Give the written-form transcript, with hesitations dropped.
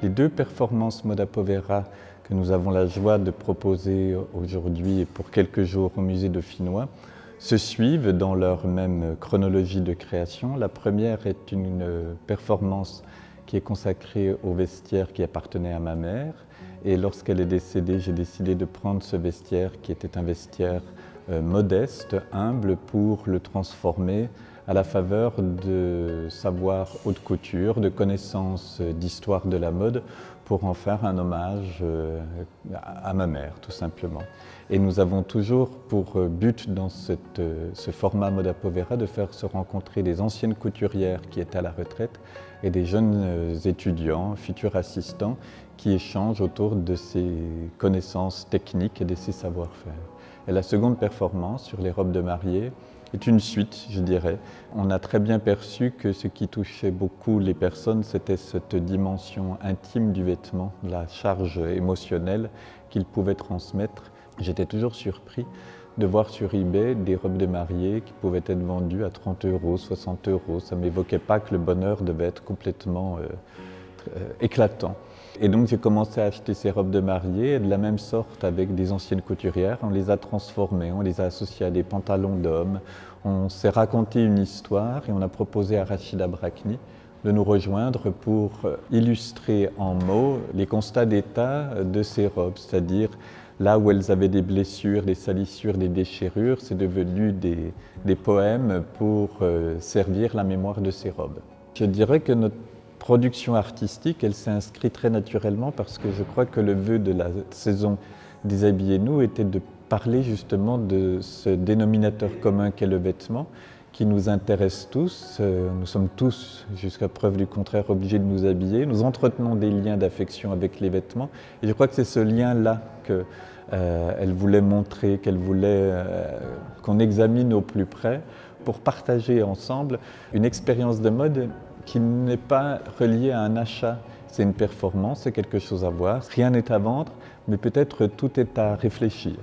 Les deux performances Moda Povera que nous avons la joie de proposer aujourd'hui et pour quelques jours au musée dauphinois se suivent dans leur même chronologie de création. La première est une performance qui est consacrée au vestiaire qui appartenait à ma mère. Et lorsqu'elle est décédée, j'ai décidé de prendre ce vestiaire qui était un vestiaire modeste, humble, pour le transformer à la faveur de savoir haute couture, de connaissances d'histoire de la mode, pour en faire un hommage à ma mère, tout simplement. Et nous avons toujours pour but dans ce format Moda Povera de faire se rencontrer des anciennes couturières qui étaient à la retraite et des jeunes étudiants, futurs assistants, qui échangent autour de ces connaissances techniques et de ces savoir-faire. Et la seconde performance sur les robes de mariée est une suite, je dirais. On a très bien perçu que ce qui touchait beaucoup les personnes, c'était cette dimension intime du vêtement, la charge émotionnelle qu'il pouvait transmettre. J'étais toujours surpris de voir sur eBay des robes de mariée qui pouvaient être vendues à 30 €, 60 €. Ça ne m'évoquait pas que le bonheur devait être complètement éclatant. Et donc j'ai commencé à acheter ces robes de mariée et de la même sorte avec des anciennes couturières. On les a transformées, on les a associées à des pantalons d'hommes. On s'est raconté une histoire et on a proposé à Rachida Brakni de nous rejoindre pour illustrer en mots les constats d'état de ces robes, c'est-à-dire là où elles avaient des blessures, des salissures, des déchirures, c'est devenu des poèmes pour servir la mémoire de ces robes. Je dirais que notre production artistique, elle s'est inscrite très naturellement parce que je crois que le vœu de la saison Déshabillez-nous était de parler justement de ce dénominateur commun qu'est le vêtement, qui nous intéresse tous. Nous sommes tous, jusqu'à preuve du contraire, obligés de nous habiller. Nous entretenons des liens d'affection avec les vêtements. Et je crois que c'est ce lien-là qu'elle voulait montrer, qu'elle voulait qu'on examine au plus près pour partager ensemble une expérience de mode qui n'est pas reliée à un achat. C'est une performance, c'est quelque chose à voir. Rien n'est à vendre, mais peut-être tout est à réfléchir.